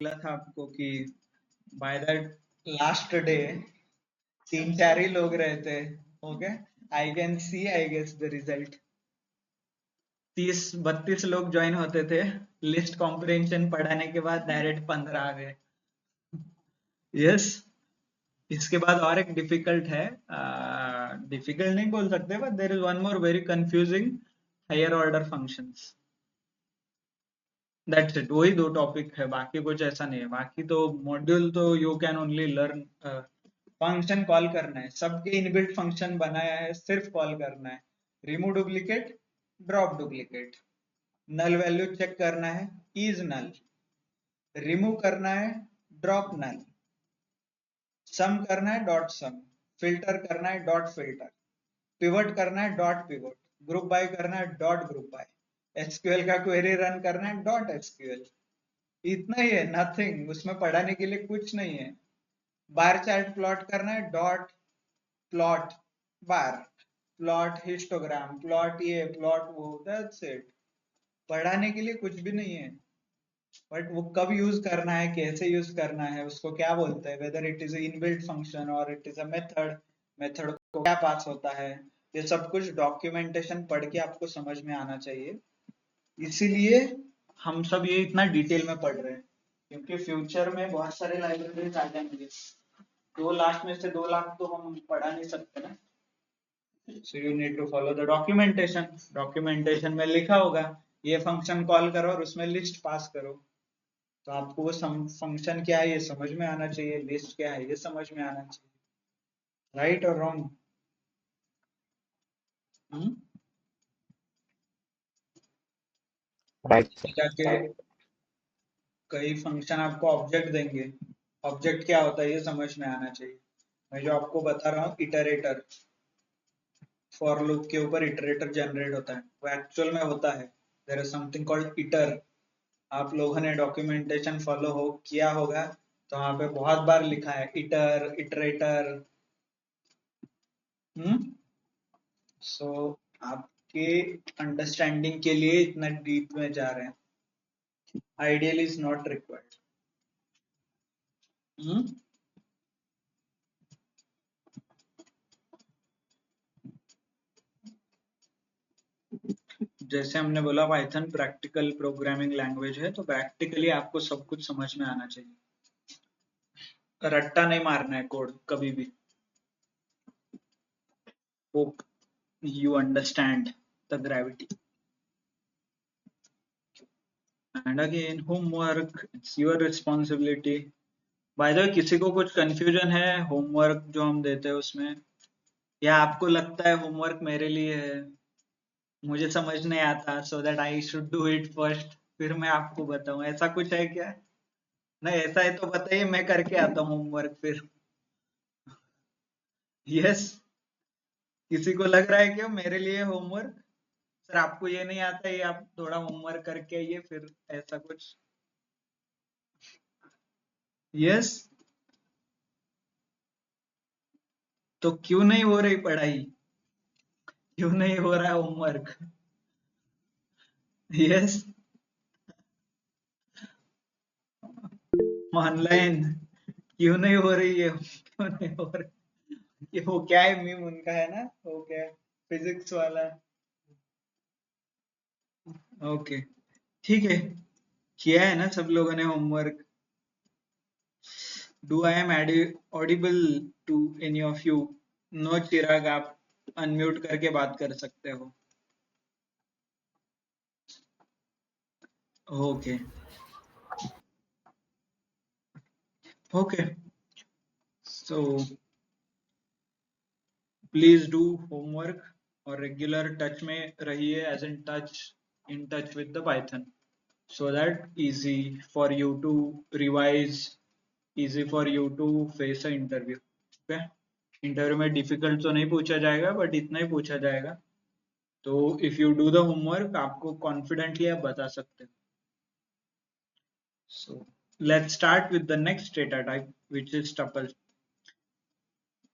बोला था आपको कि बाय द लास्ट डे 3-4 ही लोग रहते। Okay, I can see I guess the result 30-32 लोग ज्वाइन होते थे। लिस्ट कॉम्प्रिहेंशन पढ़ाने के बाद डायरेक्ट 15 आ गए। यस, इसके बाद और एक डिफिकल्ट है, डिफिकल्ट नहीं बोल सकते, but there is one more very confusing, higher order functions. That's it, वही 2 टॉपिक है, बाकी कुछ ऐसा नहीं है। बाकी तो मॉड्यूल तो you can only learn, function call करना है, सबके इनबिल्ट फंक्शन बनाया है, सिर्फ कॉल करना है। Remove duplicate, drop duplicate, null value check करना है, इज नल, रिमूव करना है, ड्रॉप नल, सम करना है, डॉट सम, फिल्टर करना है, डॉट फिल्टर, पिवट करना है, डॉट पिवट, ग्रुप बाय करना है, डॉट ग्रुप बाय, एसक्यूएल का क्वेरी रन करना है, डॉट एसक्यूएल। इतना ही है, नथिंग, उसमें पढ़ाने के लिए कुछ नहीं है। बार चार्ट प्लॉट करना है, डॉट प्लॉट बार, प्लॉट हिस्टोग्राम, प्लॉट ये, प्लॉट वो, दैट्स इट। पढ़ाने के लिए कुछ भी नहीं है, बट वो कब यूज करना है, कैसे यूज करना है, उसको क्या बोलते हैं, whether it is inbuilt function और it is a method, method को क्या पास होता है, ये सब कुछ डॉक्यूमेंटेशन पढ़ के आपको समझ में आना चाहिए। इसीलिए हम सब ये इतना डिटेल में पढ़ रहे हैं, क्योंकि फ्यूचर में बहुत सारे लाइब्रेरीज आ जाएंगे। 2 लाख में से 2 लाख तो हम पढ़ा नहीं सकते ना। So you need to follow the documentation. Documentation में लिखा होगा ये फंक्शन कॉल करो और उसमें लिस्ट पास करो, तो आपको वो फंक्शन क्या है ये समझ में आना चाहिए, लिस्ट क्या है ये समझ में आना चाहिए, राइट और रॉन्ग। राइट। जाके कई फंक्शन आपको ऑब्जेक्ट देंगे, ऑब्जेक्ट क्या होता है ये समझ में आना चाहिए। मैं जो आपको बता रहा हूँ इटरेटर, फॉर लूप के ऊपर इटरेटर जनरेट होता है, वो एक्चुअल में होता है, there is something called iter. आप लोगों ने डॉक्यूमेंटेशन फॉलो हो किया होगा, तो वहां पे बहुत बार लिखा है इटर, इटरेटर। सो आपके अंडरस्टैंडिंग के लिए इतना डीप में जा रहे हैं, आइडियल इज नॉट रिक्वायर्ड। जैसे हमने बोला पाइथन प्रैक्टिकल प्रोग्रामिंग लैंग्वेज है, तो प्रैक्टिकली आपको सब कुछ समझ में आना चाहिए, रट्टा नहीं मारना है कोड कभी भी। Hope you understand the gravity. And again, homework, it's your responsibility. By the way, किसी को कुछ confusion है होमवर्क जो हम देते हैं उसमें, या आपको लगता है होमवर्क मेरे लिए है, मुझे समझ नहीं आता, so that I should do it first, फिर मैं आपको बताऊं, ऐसा कुछ है क्या? नहीं, ऐसा है तो बताइए, मैं करके आता हूँ होमवर्क फिर। यस, किसी को लग रहा है क्या मेरे लिए होमवर्क? सर आपको ये नहीं आता, ये आप थोड़ा होमवर्क करके आइए फिर, ऐसा कुछ? यस, तो क्यों नहीं हो रही पढ़ाई, क्यों नहीं हो रहा होमवर्क? यस, ऑनलाइन क्यों नहीं हो रही है, क्यों नहीं हो रही? ये वो क्या है, मीम उनका है ना, वो क्या है, फिजिक्स वाला। ओके, ठीक है, किया है ना सब लोगों ने homework? Do I am audible to any of you? No Chirag, आप अनम्यूट करके बात कर सकते हो। Okay okay, so please do homework और रेगुलर टच में रहिए, as in touch with the Python, so that easy for you to revise, easy for you to face a interview. Okay, interview में difficult तो नहीं पूछा जाएगा, but इतना ही पूछा जाएगा, तो if you do the homework आपको कॉन्फिडेंटली आप बता सकते हो। So let's start with the next data type which is tuple.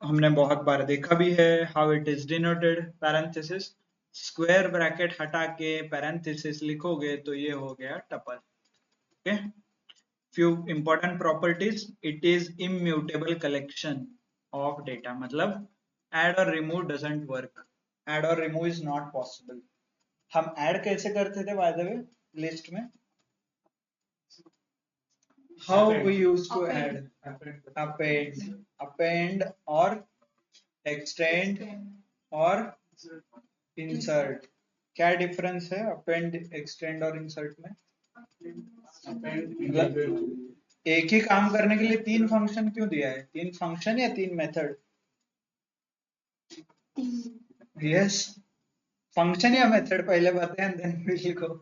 हमने बहुत बार देखा भी है, how it is denoted, parenthesis, square bracket हटा के पैरेंथेसिस लिखोगे तो ये हो गया tuple. Okay, few important properties. It is immutable collection of data. मतलब add or remove doesn't work. Add or remove is not possible. हम add कैसे करते थे by the way list में? How we used to add? Append or extend or insert. क्या difference है append extend और insert में? मतलब एक ही काम करने के लिए तीन फंक्शन क्यों दिया है? तीन फंक्शन या तीन मेथड? यस, फंक्शन या मेथड पहले बताएं then will go.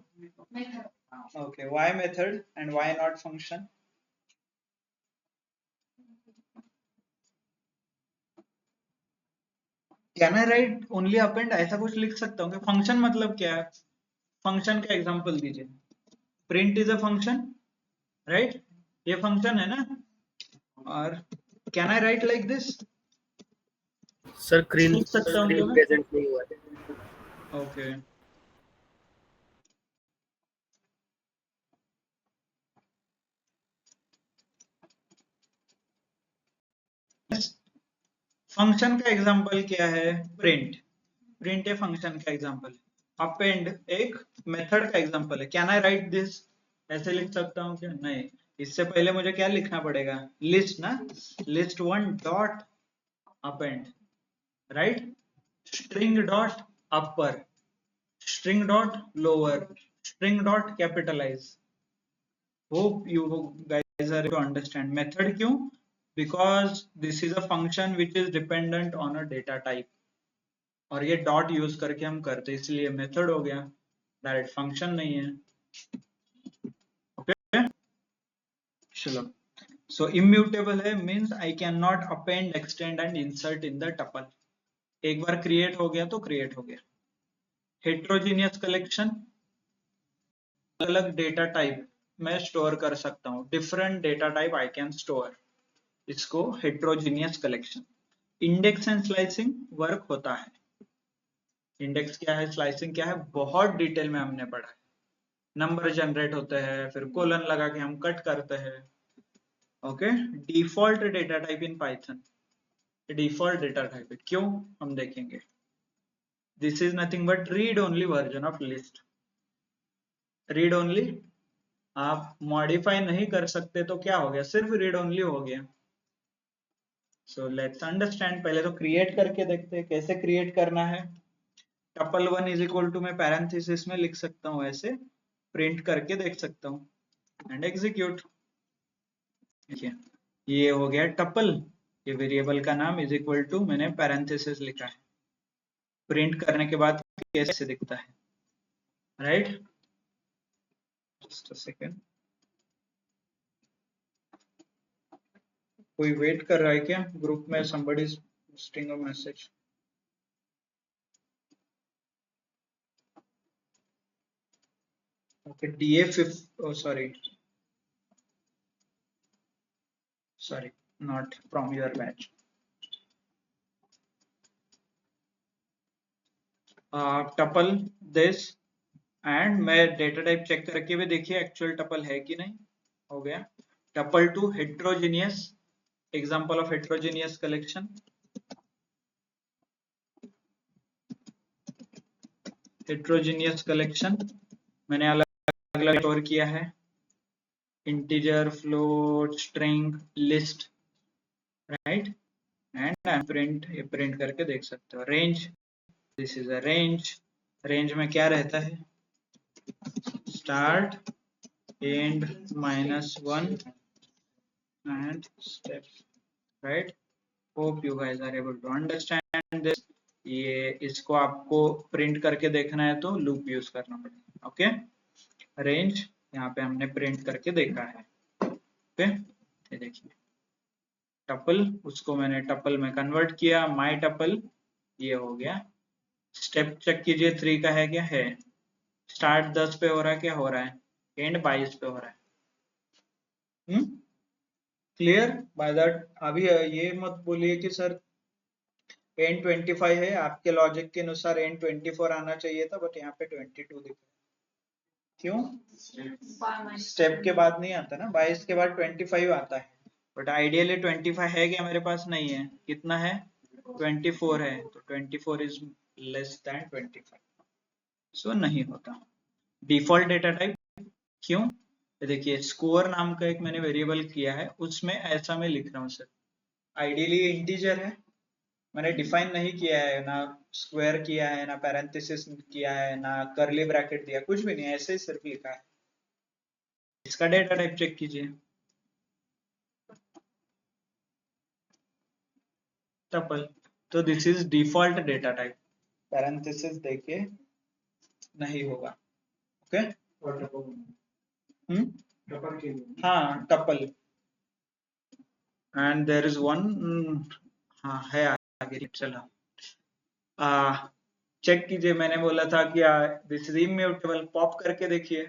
Okay, why method and why not function? Can I write only append? ऐसा कुछ लिख सकता हूँ? फंक्शन मतलब क्या है? फंक्शन का एग्जांपल दीजिए. Print is a function, right? ये फंक्शन है ना? और can I right like this? Sir लिख सकता हूँ क्या मैं? प्रेजेंट नहीं हुआ है. ओके, फंक्शन का एग्जांपल क्या है? प्रिंट. प्रिंट ए फंक्शन का एग्जांपल है. अपेंड एक मेथड का एग्जांपल है. Can I right this? ऐसे लिख सकता हूँ क्या? नहीं. इससे पहले मुझे क्या लिखना पड़ेगा? लिस्ट ना? List one dot append, right? String dot upper, string dot lower, string dot capitalize. Hope you guys are able to understand. Method क्यों? Because this is a function which is dependent on a data type. और ये dot use करके हम करते, इसलिए method हो गया, direct function नहीं है. ओके, चलो. सो इम्यूटेबल है means I can not append, extend and insert in the tuple. एक बार क्रिएट हो गया तो क्रिएट हो गया. हेट्रोजीनियस कलेक्शन, अलग डेटा टाइप मैं स्टोर कर सकता हूँ. Different data type I can store. इसको heterogeneous collection. Index and slicing work होता है. इंडेक्स क्या है, स्लाइसिंग क्या है, बहुत डिटेल में हमने पढ़ा है. नंबर जनरेट होते हैं, फिर कोलन लगा के हम कट करते हैं. Okay, default data type in Python. Default data type क्यों हम देखेंगे. This is nothing but read only version of list. Read only, आप मॉडिफाई नहीं कर सकते तो क्या हो गया, सिर्फ रीड ओनली हो गया. So let's understand. पहले तो क्रिएट करके देखते हैं कैसे क्रिएट करना है. Tuple one is equal to मैं पैरेंथेसिस में लिख सकता हूँ, ऐसे प्रिंट करके देख सकता हूँ एंड एग्जीक्यूट. देखिए ये हो गया टपल. ये वेरिएबल का नाम इज इक्वल टू मैंने पैरेंथेसिस लिखा है. प्रिंट करने के बाद कैसे दिखता है, राइट? Just a second. कोई वेट कर रहा है क्या ग्रुप में? somebody is posting a message. Okay, DA5. Oh, sorry, not from your batch. Tuple this and मैं डेटा टाइप चेक करके भी देखिए एक्चुअल टपल है कि नहीं. हो गया. Tuple two heterogeneous, example of heterogeneous collection. Heterogeneous collection मैंने अलग अलग स्टोर किया है. Integer, float, string, list, right? And I print करके देख सकते हो. Range, this is a range. Range में क्या रहता है? Start, end, -1 and steps, right? Hope you guys are able to understand this. ये इसको आपको प्रिंट करके देखना है तो लूप यूज करना पड़ेगा. ओके, रेंज यहाँ पे हमने प्रिंट करके देखा है. ओके, ये देखिए टपल, उसको मैंने टपल में कन्वर्ट किया. माय टपल ये हो गया. स्टेप चेक कीजिए 3 का है क्या? है. स्टार्ट 10 पे हो रहा है क्या? हो रहा है. एंड 22 पे हो रहा है. Clear by that? अभी ये मत बोलिए कि सर एंड 25 है, आपके लॉजिक के अनुसार एंड 24 आना चाहिए था बट यहाँ पे 22 दिख रहा क्यों? स्टेप के बाद नहीं आता ना, 22 के बाद 25 आता है, बट आइडियली 25 है क्या मेरे पास? नहीं है। कितना है? 24 है, तो 24 इज लेस देन 25, सो नहीं होता। डिफॉल्ट डेटा टाइप क्यों? देखिए स्कोर नाम का एक मैंने वेरिएबल किया है, उसमें ऐसा मैं लिख रहा हूँ सर, आइडियली इंटीजर है, मैंने डिफाइन नहीं किया है, ना स्क्वायर किया है, ना पैरेंथेसिस किया है, ना कर्ली ब्रैकेट दिया, कुछ भी नहीं, ऐसे ही सिर्फ लिखा है। इसका डेटा टाइप चेक कीजिए, टपल, तो this is default data type, parenthesis देके नहीं होगा। ओके, हाँ tuple, and there is one, हाँ है आगे, चलो चेक कीजिए, मैंने बोला था कि दिस इज इम्यूटेबल, पॉप करके देखिए,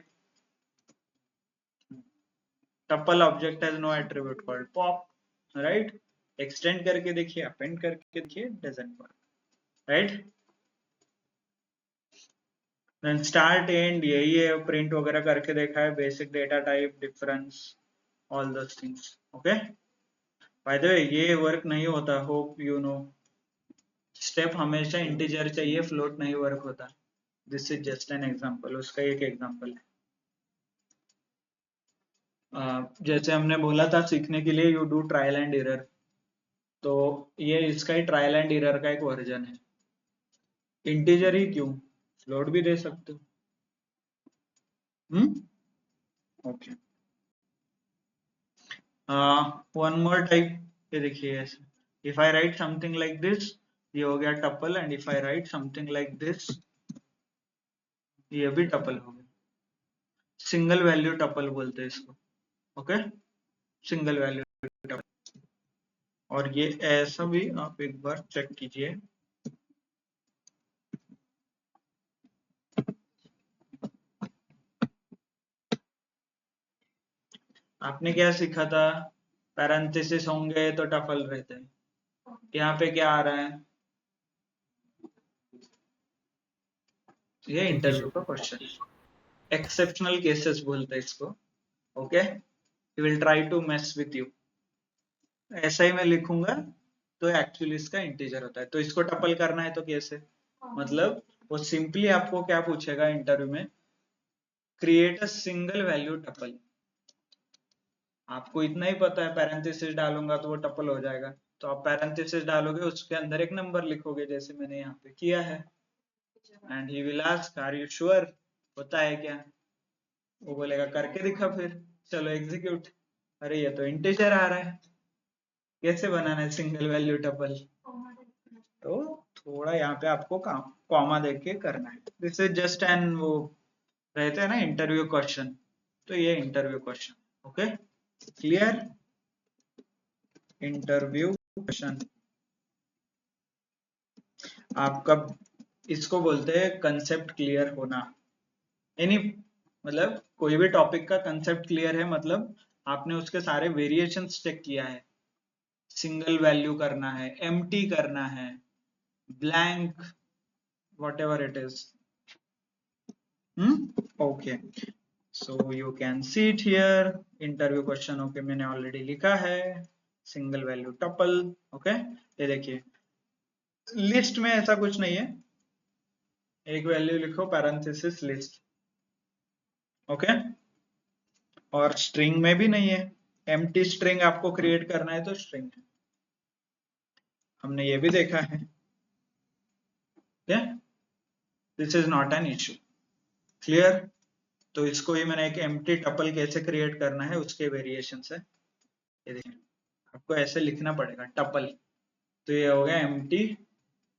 tuple object has no attribute called pop, right? Extend करके देखिए, अपेंड करके देखिए, doesn't work, right? Then start and यही है, प्रिंट वगैरह करके देखा है, basic data type, difference, all those things. Okay, by the way ये वर्क नहीं होता, होप यू नो, स्टेप हमेशा इंटीजर चाहिए, फ्लोट नहीं वर्क होता। This is just an example, उसका एक एग्जांपल है। जैसे हमने बोला था सीखने के लिए you do trial and error, तो ये इसका ही ट्रायल एंड एरर का एक वर्जन है। इंटीजर ही क्यों, फ्लोट भी दे सकते हो। ओके, वन मोर टाइप, ये देखिए ऐसे, if I right something like this, ये हो गया tuple, and if I right something like this, ये भी टपल हो गया। सिंगल वैल्यू टपल बोलते हैं इसको। ओके, सिंगल वैल्यू टपल, और ये ऐसा भी आप एक बार चेक कीजिए, आपने क्या सीखा था? पैरेंथेसिस होंगे तो टपल रहते हैं, यहाँ पे क्या आ रहा है? ये इंटरव्यू का क्वेश्चन, एक्सेप्शनल केसेस बोलते हैं इसको। Okay, he will try to mess with you, ऐसा ही मैं लिखूंगा तो एक्चुअली इसका इंटीजर होता है, तो इसको टपल करना है तो कैसे? मतलब वो सिंपली आपको क्या पूछेगा इंटरव्यू में, create a single value tuple, आपको इतना ही पता है पैरेंथेसिस डालूंगा तो वो टपल हो जाएगा, तो आप पैरेंथेसिस डालोगे, उसके अंदर एक नंबर लिखोगे, जैसे मैंने यहाँ पे किया है, and he will ask are you sure, होता है क्या? वो बोलेगा करके दिखा, फिर चलो एग्जीक्यूट, अरे ये तो इंटीजर आ रहा है, कैसे बनाना है सिंगल वैल्यू टपल? तो थोड़ा यहाँ पे आपको कॉमा देके करना है, दिस इज जस्ट एन, वो रहते हैं ना इंटरव्यू क्वेश्चन, तो ये interview question. Okay, clear? Interview question आपका, इसको बोलते हैं कंसेप्ट क्लियर होना, यानी मतलब कोई भी टॉपिक का कंसेप्ट क्लियर है, मतलब आपने उसके सारे वेरिएशंस चेक किया है, सिंगल वैल्यू करना है, एम्प्टी करना है, blank, whatever it is. Okay, so you can see it here, interview question, okay, मैंने ऑलरेडी लिखा है, सिंगल वैल्यू टपल। ओके, ये देखिए लिस्ट में ऐसा कुछ नहीं है, एक वैल्यू लिखो पैरेंथेसिस लिस्ट, ओके, और स्ट्रिंग में भी नहीं है, एम्प्टी स्ट्रिंग आपको क्रिएट करना है तो स्ट्रिंग है, हमने ये भी देखा है, this is not an issue, clear? तो इसको ही मैंने एक एम्प्टी टपल कैसे क्रिएट करना है उसके वेरिएशन है, ये देखिए आपको ऐसे लिखना पड़ेगा टपल, तो ये हो गया एम्प्टी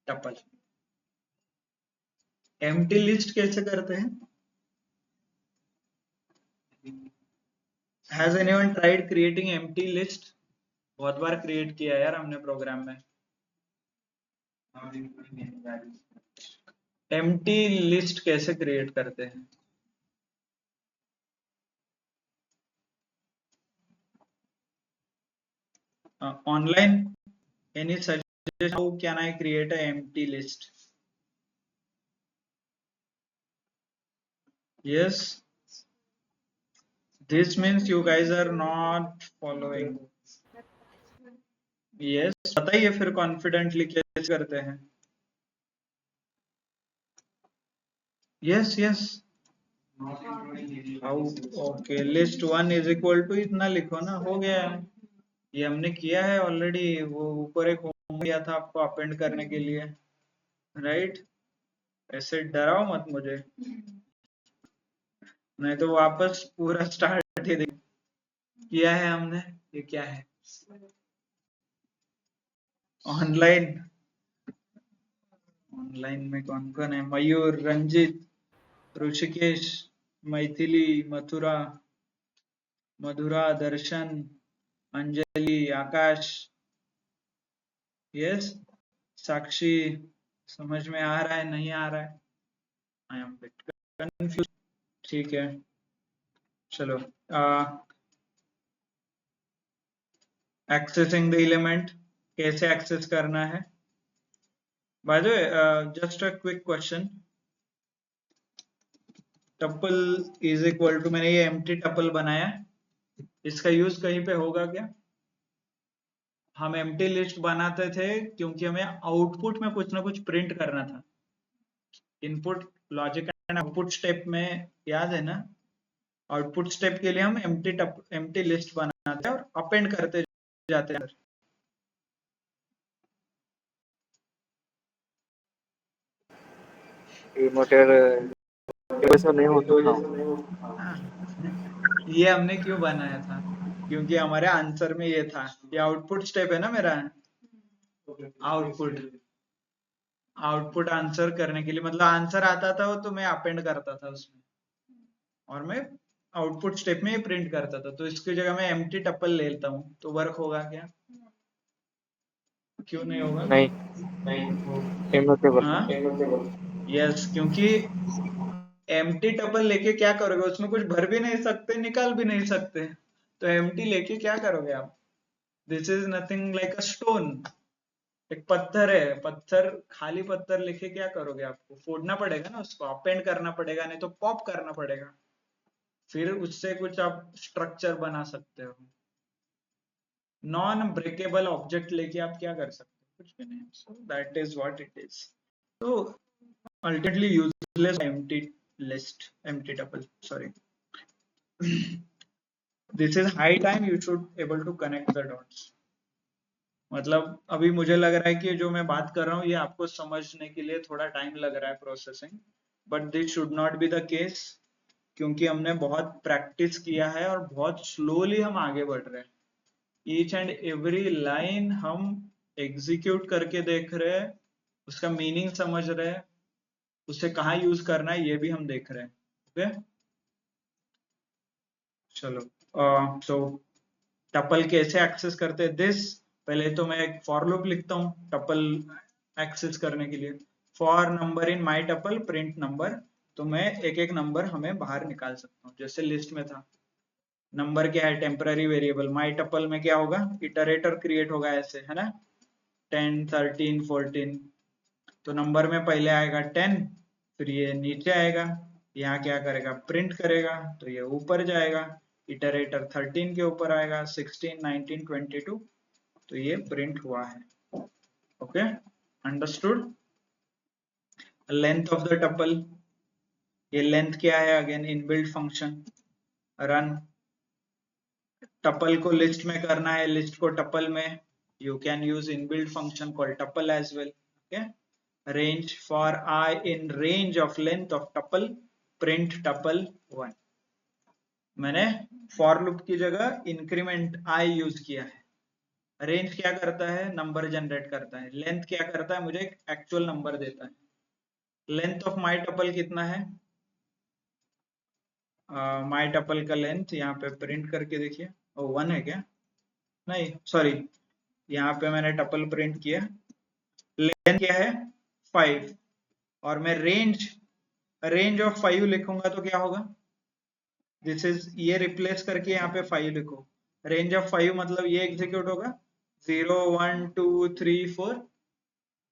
टपल। एम्प्टी लिस्ट कैसे करते हैं? Has anyone tried creating empty list? बहुत बार क्रिएट किया यार हमने प्रोग्राम में। एम्प्टी लिस्ट कैसे क्रिएट करते हैं? Online any suggestion, how can I create a empty list? Yes, This means you guys are not following. Yes, बताइए फिर कॉन्फिडेंटली कैसे करते हैं. Yes, yes. How okay list 1 is equal to इतना लिखो ना, हो गया. ये हमने किया है ऑलरेडी. वो ऊपर एक होम दिया था आपको अपेंड करने के लिए, राइट? ऐसे डराओ मत मुझे, नहीं तो वापस पूरा स्टार्ट ही किया है हमने. ये क्या है? ऑनलाइन. ऑनलाइन में कौन कौन है? मयूर, रंजित, ऋषिकेश, मैथिली, मथुरा, मधुरा, दर्शन, अंजलि, आकाश. यस. साक्षी. समझ में आ रहा है नहीं आ रहा है? I am bit confuse. ठीक है, चलो. एक्सेसिंग द एलिमेंट कैसे एक्सेस करना है? By the way, just a quick question. Tuple is equal to, मैंने ये एम्प्टी टपल बनाया, इसका यूज कहीं पे होगा क्या? हम एम्प्टी लिस्ट बनाते थे क्योंकि हमें आउटपुट में कुछ ना कुछ प्रिंट करना था. Input logic and output step में याद है ना? आउटपुट स्टेप के लिए हम एम्प्टी लिस्ट बनाते हैं और अपेंड करते जाते हैं. ये मोटर वैसा नहीं होता ना। हाँ. ये हमने क्यों बनाया था? क्योंकि हमारे आंसर में ये था. ये आउटपुट स्टेप है ना मेरा. आउटपुट आउटपुट आंसर करने के लिए, मतलब आंसर आता था वो तो मैं अपेंड करता था उसमें, और मैं आउटपुट स्टेप में प्रिंट करता था. तो इसकी जगह मैं एम्प्टी टपल ले लेता हूँ तो वर्क होगा क्या? क्यों नहीं होगा? नहीं, इम्यूटेबल। हाँ. यस, क्योंकि एम्प्टी टपल लेके क्या करोगे? उसमें कुछ भर भी नहीं सकते, निकाल भी नहीं सकते. तो एम्प्टी लेके क्या करोगे आप? This is nothing like a stone. एक पत्थर है, पत्थर, खाली पत्थर लेके क्या करोगे? आपको फोड़ना पड़ेगा ना, उसको अपेंड करना पड़ेगा, नहीं तो पॉप करना पड़ेगा, फिर उससे कुछ आप स्ट्रक्चर बना सकते हो. नॉन ब्रेकेबल ऑब्जेक्ट लेके आप क्या कर सकते हो? कुछ भी नहीं. So that is what it is. तो ultimately useless empty list, empty tuple, sorry. This is high time you should able to connect the dots. मतलब अभी मुझे लग रहा है कि जो मैं बात कर रहा हूँ ये आपको समझने के लिए थोड़ा टाइम लग रहा है processing, but this should not be the case, क्योंकि हमने बहुत प्रैक्टिस किया है और बहुत स्लोली हम आगे बढ़ रहे हैं. ईच एंड एवरी लाइन हम एग्जीक्यूट करके देख रहे हैं, उसका मीनिंग समझ रहे हैं, उसे कहाँ यूज करना है ये भी हम देख रहे हैं. ओके, चलो. सो टपल कैसे एक्सेस करते हैं? दिस, पहले तो मैं एक फॉर लूप लिखता हूँ टपल एक्सेस करने के लिए. For number in my tuple print number. तो मैं एक एक नंबर हमें बाहर निकाल सकता हूँ, जैसे लिस्ट में था. नंबर क्या है? Temporary variable. माई टपल में क्या होगा? इटरेटर क्रिएट होगा, ऐसे है ना, 10, 13, 14. तो नंबर में पहले आएगा 10, फिर ये नीचे आएगा, यहाँ क्या करेगा? प्रिंट करेगा, तो ये ऊपर जाएगा, इटरेटर 13 के ऊपर आएगा, 16, 19, 22. तो ये प्रिंट हुआ है. Okay, understood. Length of the tuple, ये लेंथ क्या है? Again inbuilt function run. Tuple को लिस्ट में करना है, लिस्ट को टपल में, you can use inbuilt function called tuple as well. Okay, range, for I in range of length of tuple print tuple 1. मैंने for loop की जगह increment I use किया है. रेंज क्या करता है? नंबर जनरेट करता है. लेंथ क्या करता है? मुझे एक एक्चुअल नंबर देता है. लेंथ ऑफ माई टपल कितना है? माई टपल का लेंथ यहाँ पे प्रिंट करके देखिए. ओ 1 है क्या? नहीं, सॉरी, यहाँ पे मैंने टपल प्रिंट किया. लेंथ क्या है? 5. और मैं रेंज ऑफ 5 लिखूंगा तो क्या होगा? दिस इज, ये रिप्लेस करके यहाँ पे 5 लिखो. रेंज ऑफ 5 मतलब ये एग्जीक्यूट होगा 0, 1, 2, 3, 4.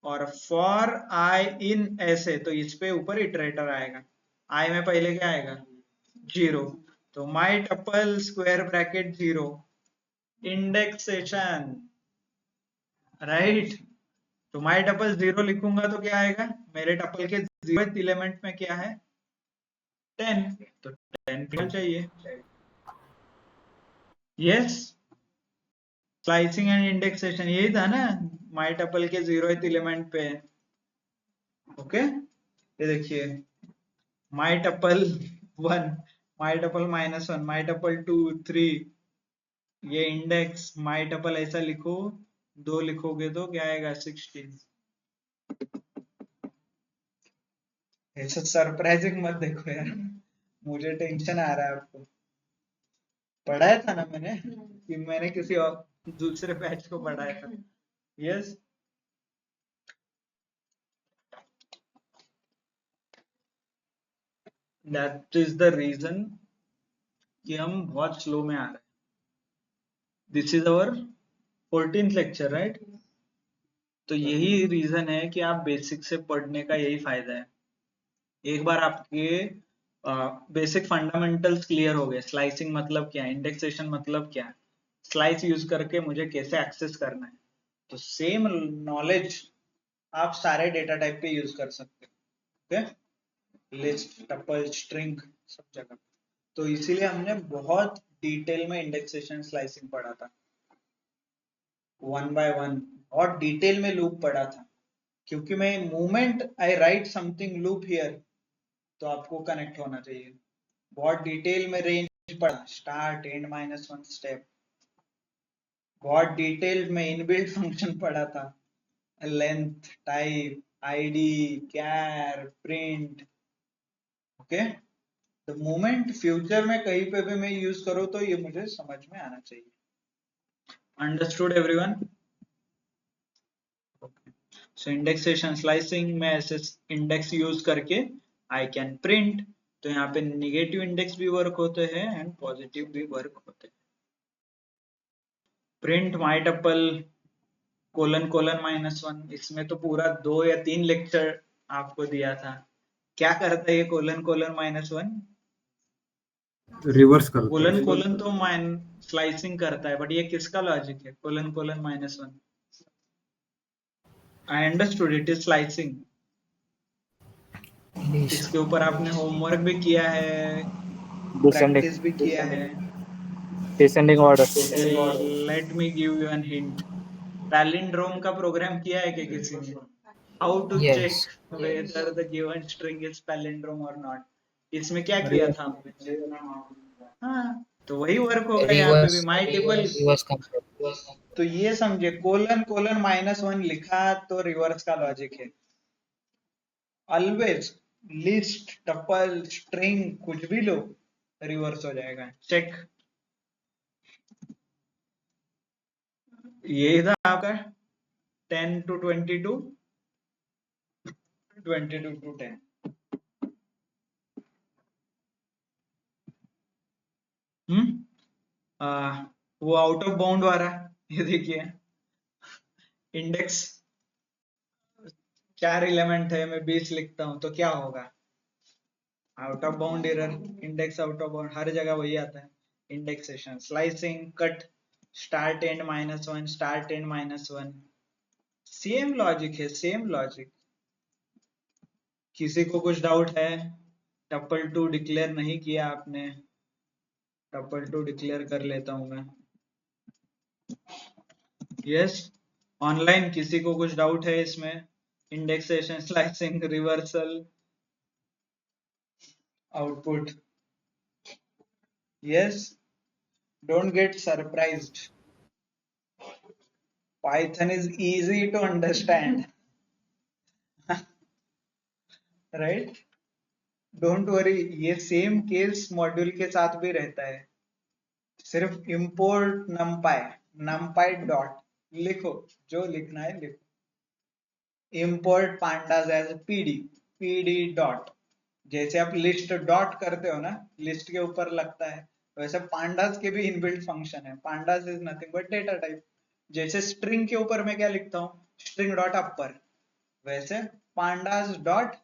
और फॉर आई इन ऐसे, तो इस पे ऊपर इटरेटर आएगा. आई में पहले क्या आएगा? 0. तो my tuple square bracket 0 indexation, right. तो माई टपल 0 लिखूंगा तो क्या आएगा, मेरे टपल के 0th एलिमेंट में क्या है 10, तो 10 चाहिए। यस, स्लाइसिंग एंड इंडेक्सेशन यही था ना, माई टपल के 0th एलिमेंट पे। ओके, ये देखिए माई टपल 1, माई टपल -1, माई टपल 2 3, ये इंडेक्स माई टपल ऐसा लिखो, 2 लिखोगे तो क्या आएगा 16। ऐसा सरप्राइजिंग मत देखो यार, मुझे टेंशन आ रहा है। आपको पढ़ाया था ना मैंने, कि मैंने किसी और दूसरे बैच को पढ़ाया था। Yes, that is the reason कि हम बहुत स्लो में आ रहे हैं। This is our 14th lecture, right. तो यही रीजन है कि आप बेसिक से पढ़ने का, यही फायदा है। एक बार आपके बेसिक फंडामेंटल्स क्लियर हो गए, स्लाइसिंग मतलब क्या है, इंडेक्सेशन मतलब क्या है, स्लाइस यूज करके मुझे कैसे एक्सेस करना है, तो सेम नॉलेज आप सारे डेटा टाइप पे यूज कर सकते हो। ओके, लिस्ट, टपल, स्ट्रिंग, सब जगह। तो इसीलिए हमने बहुत डिटेल में इंडेक्सेशन स्लाइसिंग पढ़ा था, 1 by 1, और डिटेल में लूप पढ़ा था, क्योंकि मैं moment I right something loop here, तो आपको कनेक्ट होना चाहिए। बहुत डिटेल में रेंज पढ़ा, स्टार्ट, एंड, -1 स्टेप। बहुत डिटेल में इनबिल्ट फंक्शन पढ़ा था, length, type, ID, char, print. Okay, the moment future में कहीं पे भी मैं यूज करूँ तो ये मुझे समझ में आना चाहिए। Understood everyone? So indexation slicing में ऐसे इंडेक्स यूज करके आई कैन प्रिंट, तो यहाँ पे निगेटिव इंडेक्स भी वर्क होते हैं एंड पॉजिटिव भी वर्क होते हैं। प्रिंट माई टपल ::1, इसमें तो पूरा 2 या 3 लेक्चर आपको दिया था। क्या करता है ये ::1? रिवर्स करता है। कोलन तो स्लाइसिंग करता है, बट ये किसका लॉजिक है ::1? I understood it is slicing. इसके ऊपर आपने होमवर्क भी किया है, डिसेंडिंग प्रैक्टिस भी किया है। Descending order. Let me give you an hint, palindrome का प्रोग्राम किया है क्या किसी ने? How to check whether the given string is palindrome और नॉट, इसमें क्या किया था हमने? हाँ, तो वही वर्क होगा यहाँ पे भी, माई टेबल। तो ये समझे, ::1 लिखा तो रिवर्स का लॉजिक है। ऑलवेज लिस्ट, टपल, स्ट्रिंग, कुछ भी लो, रिवर्स हो जाएगा। चेक, ये था आपका 10 to 22, 22 to 10। वो आउट ऑफ बाउंड वाला, ये देखिए इंडेक्स 4 एलिमेंट है, मैं 20 लिखता हूं तो क्या होगा, out of bound error. Index out of bound, हर जगह वही आता है। Indexation, slicing, cut, start end -1, start end -1, same logic है, सेम लॉजिक। किसी को कुछ डाउट है? टपल 2 डिक्लेयर नहीं किया आपने, टपल 2 डिक्लेयर कर लेता हूं मैं। यस, ऑनलाइन किसी को कुछ डाउट है इसमें? Indexation, slicing, reversal, output. Yes, don't get surprised, Python is easy to understand. right, don't worry, ये सेम केस मॉड्यूल के साथ भी रहता है। सिर्फ import numpy डॉट लिखो, जो लिखना है लिखो। import pandas as pd dot, जैसे आप लिस्ट डॉट करते हो ना, लिस्ट के ऊपर लगता है, वैसे पांडास के भी इनबिल्ट फंक्शन है। Pandas is nothing but data type. जैसे स्ट्रिंग के ऊपर मैं क्या लिखता हूँ, स्ट्रिंग डॉट अपर, वैसे पांडास डॉट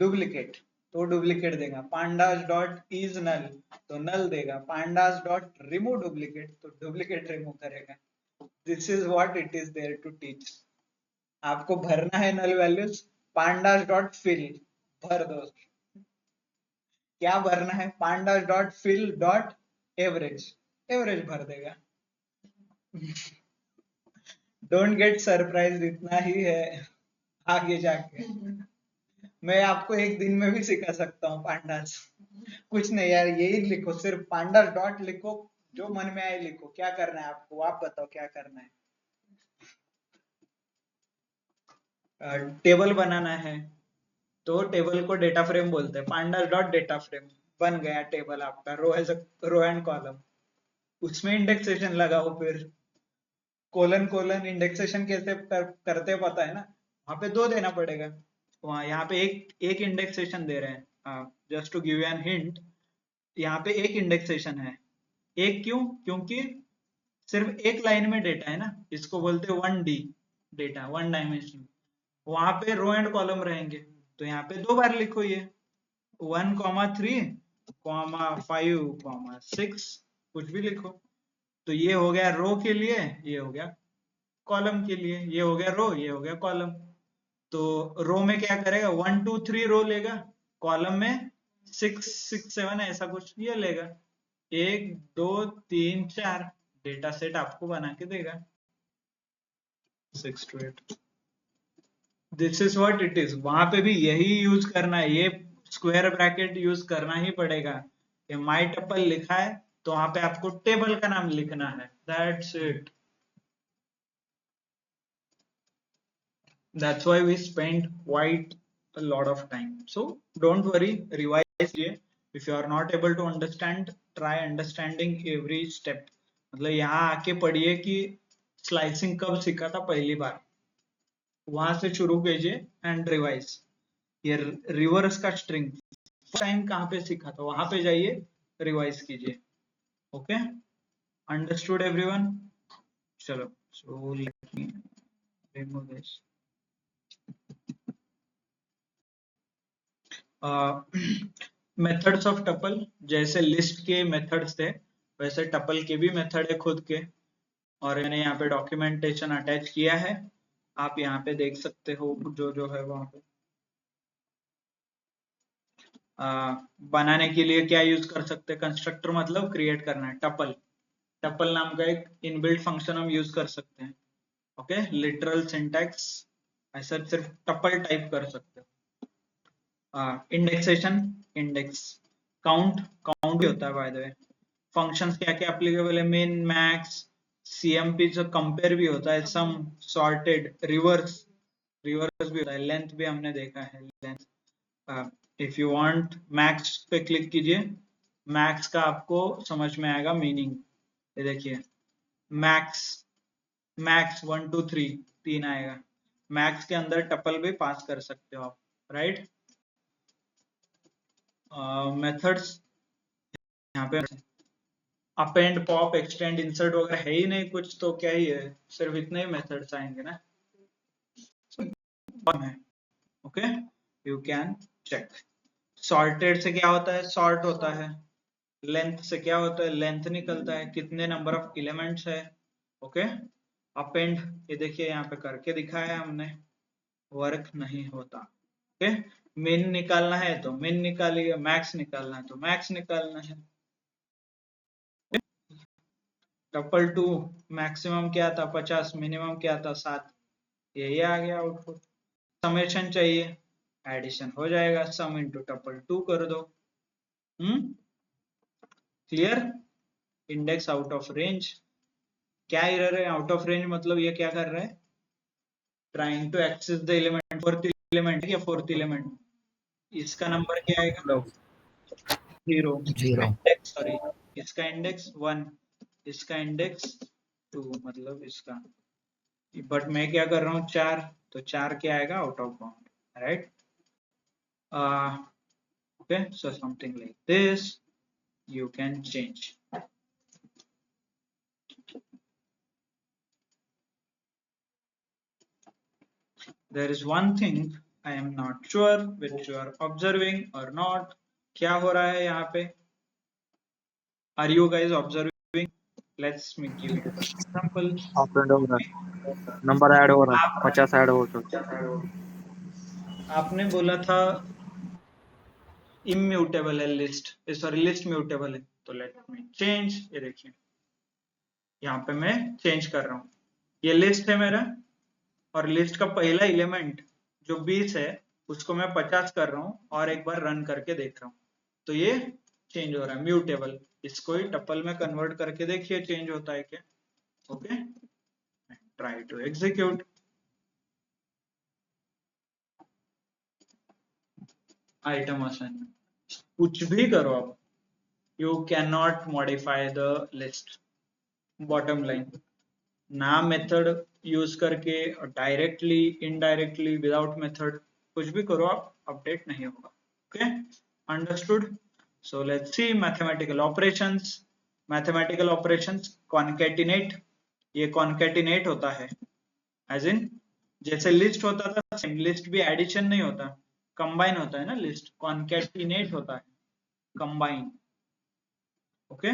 डुप्लीकेट, तो डुप्लीकेट देगा। pandas डॉट इज नल तो नल देगा। pandas डॉट रिमूव डुप्लीकेट तो डुप्लीकेट रिमूव करेगा। This is what it is there to teach. आपको भरना है null values, pandas dot fill भर दो। क्या भरना है? pandas dot fill dot average, average भर देगा। डोंट गेट सरप्राइज, इतना ही है आगे जाके। मैं आपको एक दिन में भी सिखा सकता हूँ pandas। कुछ नहीं यार, यही लिखो, सिर्फ pandas डॉट लिखो, जो मन में आए लिखो। क्या करना है आपको, आप बताओ क्या करना है। टेबल बनाना है तो टेबल को डेटा फ्रेम बोलते हैं। pandas डॉट डेटा फ्रेम बन गया टेबल आपका, रो एंड कॉलम। उसमें इंडेक्सेशन लगाओ, फिर कोलन कोलन इंडेक्सेशन कैसे करते पता है ना? वहां पे 2 देना पड़ेगा। वहां यहाँ पे एक इंडेक्सेशन दे रहे हैं। Just to give an hint, यहाँ पे एक इंडेक्सेशन है। एक क्यों? क्योंकि सिर्फ एक लाइन में डेटा है ना, इसको बोलते हैं 1D डेटा, 1 डायमेंशन। वहां पे रो एंड कॉलम रहेंगे, तो यहाँ पे 2 बार लिखो ये 1,3,5,6 कुछ भी लिखो। तो ये हो गया रो के लिए, ये हो गया कॉलम के लिए, ये हो गया रो, ये हो गया कॉलम। तो रो में क्या करेगा, 1 2 3 रो लेगा, कॉलम में 6 6 7 ऐसा कुछ ये लेगा, 1 2 3 4 डेटा सेट आपको बना के देगा 6 to 8। This is what it is. वहां पे भी यही यूज करना है, ये स्क्वायर ब्रैकेट यूज करना ही पड़ेगा। ये माई टपल लिखा है तो वहां पे आपको टेबल का नाम लिखना है, that's it. That's why we spend quite a lot of time. So don't worry, revise it. If you are not able to understand, try understanding every step. मतलब यहाँ आके पढ़िए कि स्लाइसिंग कब सीखा था पहली बार, वहां से शुरू कीजिए एंड रिवाइज। ये रिवर्स का स्ट्रिंग टाइम कहाँ पे सीखा था, वहां पे जाइए, रिवाइज कीजिए। Okay, understood everyone? चलो, so let me remove this. Methods of tuple, जैसे लिस्ट के मेथड्स थे वैसे टपल के भी मेथड है खुद के, और मैंने यहाँ पे डॉक्यूमेंटेशन अटैच किया है, आप यहाँ पे देख सकते हो जो जो है वहां पे। बनाने के लिए क्या यूज कर सकते हैं, कंस्ट्रक्टर मतलब क्रिएट करना है। टपल, टपल नाम का एक इनबिल्ट फंक्शन हम यूज कर सकते हैं। ओके, लिटरल सिंटैक्स, ऐसा सिर्फ टपल टाइप कर सकते हो। इंडेक्सेशन, इंडेक्स, काउंट, काउंट भी होता है बाय द वे। फंक्शंस क्या क्या एप्लीकेबल है, मिन मैक्स, सीएमपी से कंपेयर भी होता है, सम, सॉर्टेड, रिवर्स, रिवर्स भी होता है, लेंथ भी हमने देखा है, length. If you want max पे क्लिक कीजिए, मैक्स का आपको समझ में आएगा मीनिंग। ये देखिए मैक्स, मैक्स 1 2 3 3 आएगा। मैक्स के अंदर टपल भी पास कर सकते हो आप, राइट। मेथड्स यहाँ पे अपेंड, पॉप, एक्सटेंड, इंसर्ट वगैरह है ही नहीं कुछ, तो क्या ही है, सिर्फ इतने ही मेथड्स आएंगे ना। Okay, you can check. Sorted से क्या होता है, सॉर्ट होता है। लेंथ से क्या होता है, लेंथ निकलता है, कितने नंबर ऑफ एलिमेंट्स है। ओके, अपेंड, ये देखिए यहाँ पे करके दिखाया है हमने, वर्क नहीं होता। ओके, मिन निकालना है तो मिन निकालिए, मैक्स निकालना है तो मैक्स निकालना है। टपल 2 मैक्सिमम क्या था 50, मिनिमम क्या था 7, यही आ गया आउटपुट। समेशन चाहिए, एडिशन हो जाएगा, सम इंटू टपल 2 कर दो। Clear. Index out of range, क्या एरर है, आउट ऑफ रेंज मतलब ये क्या कर रहा है, trying to access the element, fourth element या फोर्थ एलिमेंट, इसका नंबर क्या आएगा, No. 0, इसका 0. इंडेक्स, सॉरी, इसका इंडेक्स 1, इसका इंडेक्स 2, मतलब इसका, बट मैं क्या कर रहा हूँ 4, तो 4 क्या आएगा, out of bound, right. Okay, so something like this you can change. There is one thing I am not sure which you are observing or not. क्या हो रहा है यहाँ पे? Are you guys observing? Let's me give you an example. Operand हो रहा है, number add हो रहा है, 50 ऐड हो चुका आपने बोला था इम्यूटेबल है लिस्ट, सॉरी लिस्ट म्यूटेबल है, तो लेट मी चेंज। ये देखिए यहाँ पे मैं चेंज कर रहा हूँ, ये लिस्ट है मेरा और लिस्ट का पहला एलिमेंट जो 20 है उसको मैं 50 कर रहा हूँ और एक बार रन करके देख रहा हूँ, तो ये चेंज हो रहा है म्यूटेबल। इसको ही टपल में कन्वर्ट करके देखिए चेंज होता है क्या। Okay, try to execute. Item assignment कुछ भी करो आप, you can not modify the list. Bottom line, ना मेथड यूज करके, डायरेक्टली इनडायरेक्टली विदाउट मेथड, कुछ भी करो आप, अपडेट नहीं होगा। Okay, understood. So let's see mathematical operations. Mathematical operations concatenate, ये कॉन्केटिनेट होता है एज इन जैसे लिस्ट होता था, सेम लिस्ट भी एडिशन नहीं होता, कंबाइन होता है ना, लिस्ट कॉन्केटिनेट होता है, कंबाइन। ओके,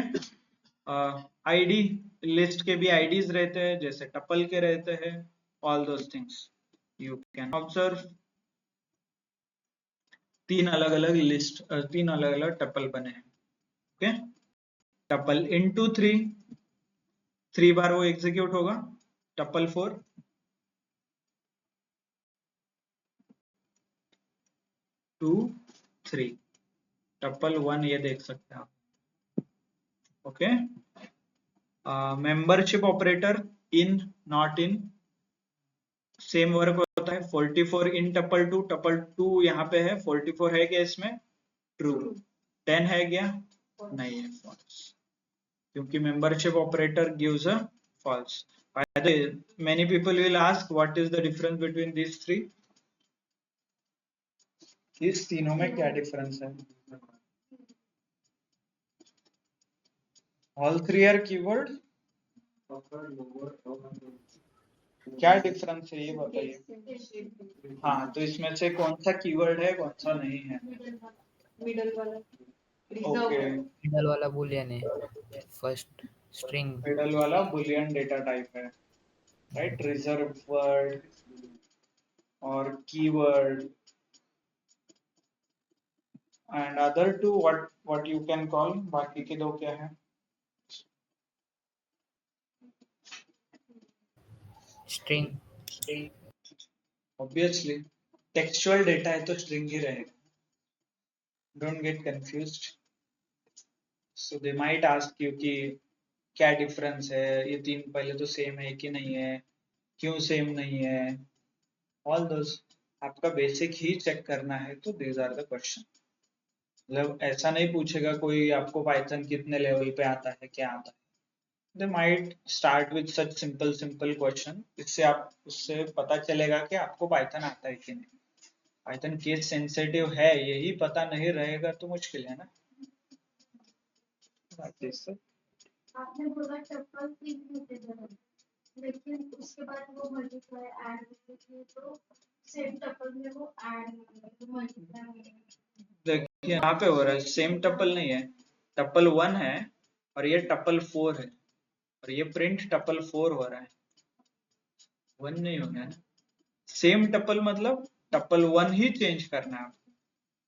आईडी, लिस्ट के भी आईडीज रहते हैं जैसे टपल के रहते हैं, all those things you can observe. तीन अलग अलग लिस्ट, तीन अलग अलग टपल बने हैं। ओके, टपल इनटू 3, 3 बार वो एग्जीक्यूट होगा। टपल 4, 2, 3, टपल 1 ये देख सकते हैं आप। Okay, membership operator in not in, same work होता है। 44 इन टपल 2, टपल 2 यहाँ पे है, 44 है क्या इसमें? ट्रू। 10 है क्या? नहीं है, फॉल्स, क्योंकि membership operator gives a false. By the way, many people will ask what is the difference between these three? इस तीनों में क्या डिफरेंस है? All three are keyword, क्या डिफरेंस है ये बताइए। हाँ, तो इसमें से कौन सा कीवर्ड है, कौन सा नहीं है? मिडल वाला ओके, मिडल वाला बूलियन है, फर्स्ट स्ट्रिंग। मिडल वाला बुलियन डेटा टाइप है, राइट? रिजर्व वर्ड और keyword, and other two what you can call, बाकी के दो क्या है? स्ट्रिंग। ऑब्वियसली टेक्सचुअल डेटा है तो स्ट्रिंग ही रहेगा, don't get confused. So they might ask you कि क्या डिफरेंस है, ये तीन पहले तो सेम है कि नहीं है, क्यों सेम नहीं है, ऑल दोस आपका बेसिक ही चेक करना है, तो दीज आर द क्वेश्चन। मतलब ऐसा नहीं पूछेगा कोई आपको पाइथन कितने लेवल पे आता है, क्या आता है। They might start with such simple question, इससे आप उससे पता चलेगा कि आपको पाइथन आता है कि नहीं। पाइथन केस सेंसिटिव है, यही पता नहीं रहेगा तो मुश्किल है ना। आपने बोला टपल 3 म्यूटेबल है, लेकिन उसके बाद वो मल्टीप्लाई ऐड होती है, तो सेम टपल में वो ऐड मल्टीप्लाई होगा। देखिए यहाँ पे हो रहा है, सेम टपल नहीं है, टपल 1 है और ये टपल 4 है, और ये प्रिंट टपल 4 हो रहा है, 1 नहीं हो गया ना। सेम टपल मतलब टपल 1 ही चेंज करना है आपको,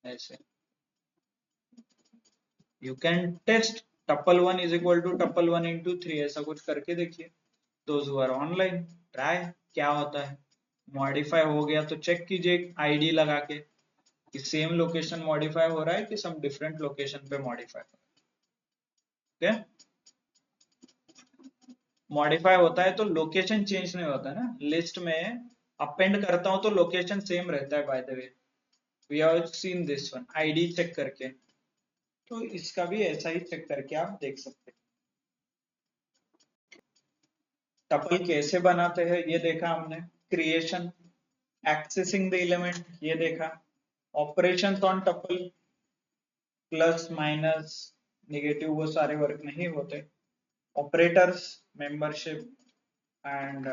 ऐसे। You can test tuple 1 is equal to tuple 1 into 3, ऐसा कुछ करके देखिए। Those who are online, try क्या होता है। मॉडिफाई हो गया तो चेक कीजिए आईडी लगा के कि सेम लोकेशन मॉडिफाई हो रहा है कि सम डिफरेंट लोकेशन पे मॉडिफाई हो रहा है। मॉडिफाई होता है तो लोकेशन चेंज नहीं होता ना, लिस्ट में अपेंड करता हूं तो लोकेशन सेम रहता है। By the way we have seen this one, ID check करके, तो इसका भी ऐसा ही चेक करके आप देख सकते हैं। टपल कैसे बनाते हैं ये देखा हमने, क्रिएशन, एक्सेसिंग द एलिमेंट ये देखा, operations on tuple, plus minus negative वो सारे वर्क नहीं होते, ऑपरेटर्स, मेंबरशिप एंड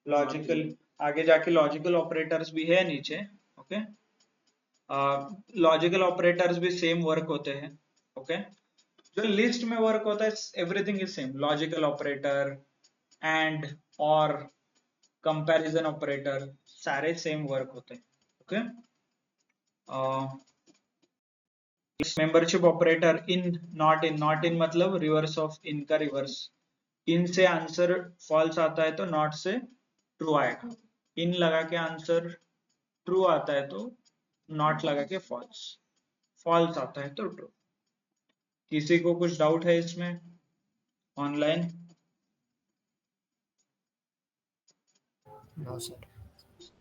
लॉजिकल, आगे जाके लॉजिकल ऑपरेटर्स भी है नीचे। ओके। लॉजिकल ऑपरेटर्स भी सेम वर्क होते हैं, ओके। जो लिस्ट में वर्क होता है everything is same, logical operator and और कंपैरिजन ऑपरेटर सारे सेम वर्क होते हैं, okay. Membership operator in, not in मतलब रिवर्स ऑफ इन का रिवर्स, इन से आंसर फॉल्स आता है तो नॉट से ट्रू आएगा, इन लगा के आंसर ट्रू आता है तो नॉट लगा के फॉल्स, फॉल्स आता है तो ट्रू। किसी को कुछ डाउट है इसमें ऑनलाइन? No, sir.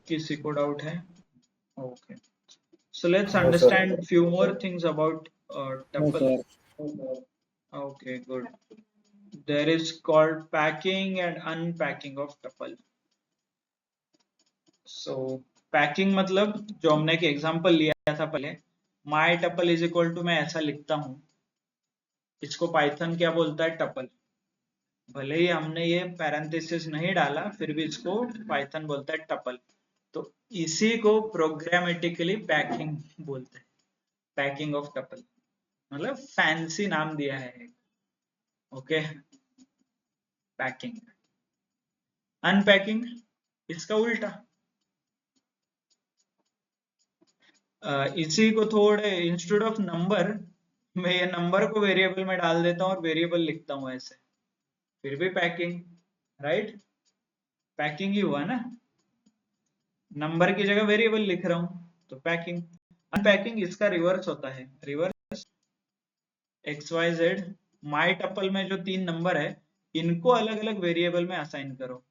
किसी को डाउट है? Okay, so let's No, sir. understand few more things about No, tuple. sir. Okay, good. There is called packing and unpacking of tuple. So packing मतलब जो हमने एक एग्जांपल लिया था पहले, my tuple is equal to, मैं ऐसा लिखता हूँ, इसको पाइथन क्या बोलता है? टपल। भले ही हमने ये पैरेंथेसिस नहीं डाला फिर भी इसको पाइथन बोलता है टपल। तो इसी को प्रोग्रामेटिकली पैकिंग बोलते हैं, पैकिंग ऑफ टपल, मतलब फैंसी नाम दिया है, ओके। पैकिंग। अनपैकिंग इसका उल्टा। इसी को थोड़े इंस्टेड ऑफ नंबर, मैं ये नंबर को वेरिएबल में डाल देता हूँ और वेरिएबल लिखता हूँ ऐसे, फिर भी पैकिंग, राइट? पैकिंग ही हुआ ना, नंबर की जगह वेरिएबल लिख रहा हूँ तो पैकिंग। अनपैकिंग इसका रिवर्स होता है, रिवर्स XYZ, माई टपल में जो 3 नंबर है इनको अलग अलग वेरिएबल में असाइन करो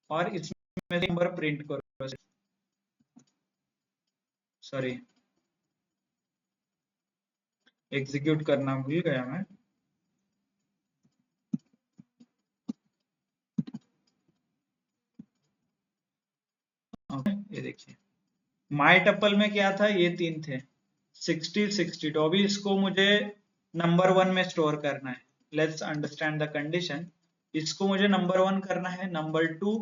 और इसमें नंबर प्रिंट करो। सॉरी, एग्जीक्यूट करना भूल गया मैं। ओके, ये देखिए माई टपल में क्या था, ये 3 थे, 60 62। अभी इसको मुझे नंबर 1 में स्टोर करना है। Let's understand the condition. इसको मुझे नंबर 1 करना है, नंबर 2,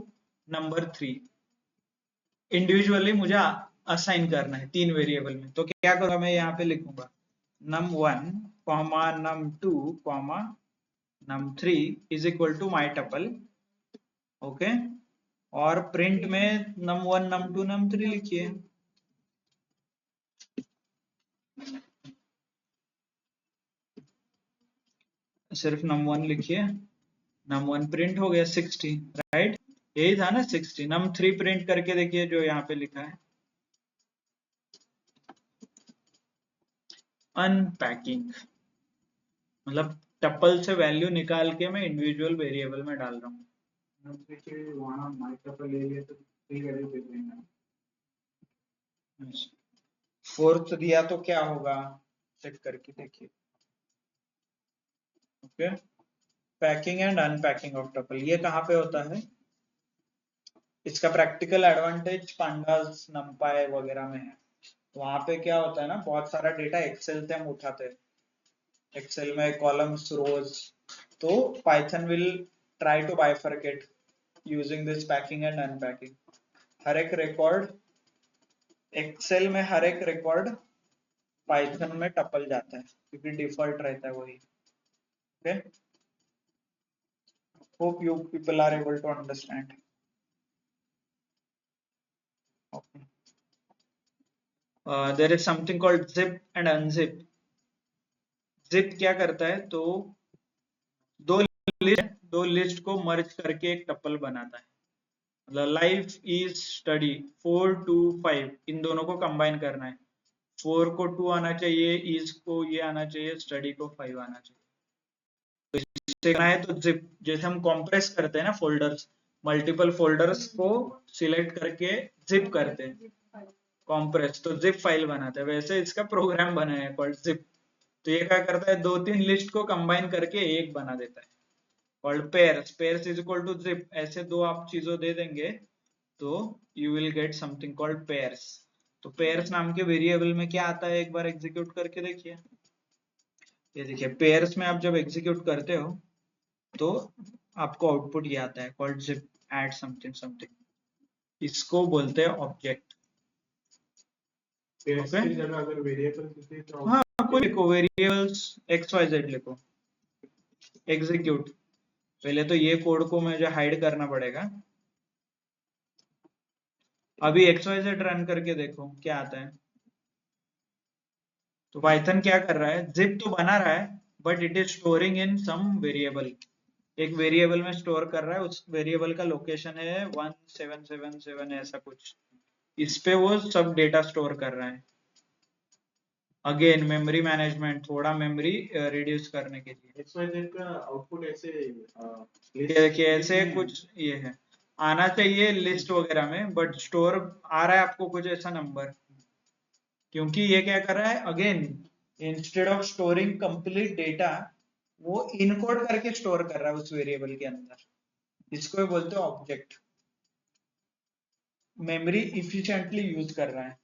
नंबर 3 इंडिविजुअली मुझे असाइन करना है 3 वेरिएबल में। तो क्या करूंगा, मैं यहाँ पे लिखूंगा num1 comma num2 comma num3 is equal to my tuple, okay. और प्रिंट में num1 num2 num3 लिखिए। सिर्फ num1 लिखिए, num1 प्रिंट हो गया 60, राइट? यही था ना 60। num3 प्रिंट करके देखिए जो यहाँ पे लिखा है, अनपैकिंग, मतलब टपल से वैल्यू निकाल के मैं इंडिविजुअल वेरिएबल में डाल रहा हूँ। फोर्थ दिया तो क्या होगा, चेक करके देखिए, okay. Packing and unpacking of tuple, ये कहाँ पे होता है? इसका प्रैक्टिकल एडवांटेज पांडास नंपाई वगैरह में है। वहां पे क्या होता है ना, बहुत सारा डेटा एक्सेल से हम उठाते हैं, एक्सेल में कॉलम्स, रोज, तो Python will try to bifurcate using this packing and unpacking. हर एक रिकॉर्ड एक्सेल में, हर एक रिकॉर्ड पाइथन में टपल जाता है क्योंकि डिफॉल्ट रहता है वही, okay. Hope you people are able to understand, okay. There is something called zip and unzip. Zip क्या करता है, तो दो लिस्ट को मर्ज करके एक टपल बनाता है। मतलब लाइफ इज स्टडी 4 to 5, इन दोनों को कंबाइन करना है। 4 को 2 आना चाहिए, इज को ये आना चाहिए, स्टडी को 5 आना चाहिए। तो इसे करना है तो जिप, जैसे हम कॉम्प्रेस करते हैं ना फोल्डर्स, मल्टीपल फोल्डर्स को सिलेक्ट करके जिप करते हैं, कॉम्प्रेस, तो जिप फाइल बनाते हैं। वैसे इसका प्रोग्राम बनाया है कॉल्ड जिप। तो ये क्या करता है, 2-3 लिस्ट को कंबाइन करके एक बना देता है, called pairs. Pairs is equal to zip. ऐसे दो आप चीजों दे देंगे तो you will get something called pairs. तो पेयर्स नाम के वेरिएबल में क्या आता है, एक बार एग्जीक्यूट करके देखिए। ये देखिए पेयर्स में आप जब एग्जीक्यूट करते हो तो आपको आउटपुट ये आता है, called zipped something something. इसको बोलते हैं ऑब्जेक्ट, Okay? की जगह अगर वेरिएबल किसी तो हाँ, कोई लिखो, वेरिएबल्स XYZ लिखो, एग्जीक्यूट। पहले तो ये कोड को मुझे हाइड करना पड़ेगा। अभी XYZ रन करके देखो क्या आता है। तो पाइथन क्या कर रहा है, जिप तो बना रहा है but it is storing in some variable, एक वेरिएबल में स्टोर कर रहा है। उस वेरिएबल का लोकेशन है 1777 ऐसा कुछ, इस पे वो सब डेटा स्टोर कर रहा है। अगेन मेमोरी मैनेजमेंट, थोड़ा मेमोरी रिड्यूस करने के लिए। XYZ का आउटपुट ऐसे देखिए ऐसे कुछ ये है, आना चाहिए लिस्ट वगैरह में, बट स्टोर आ रहा है आपको कुछ ऐसा नंबर, क्योंकि ये क्या कर रहा है, again instead of storing complete data, वो इनकोड करके स्टोर कर रहा है उस वेरिएबल के अंदर। इसको बोलते हैं ऑब्जेक्ट। मेमोरी इफिशिएंटली यूज कर रहा है,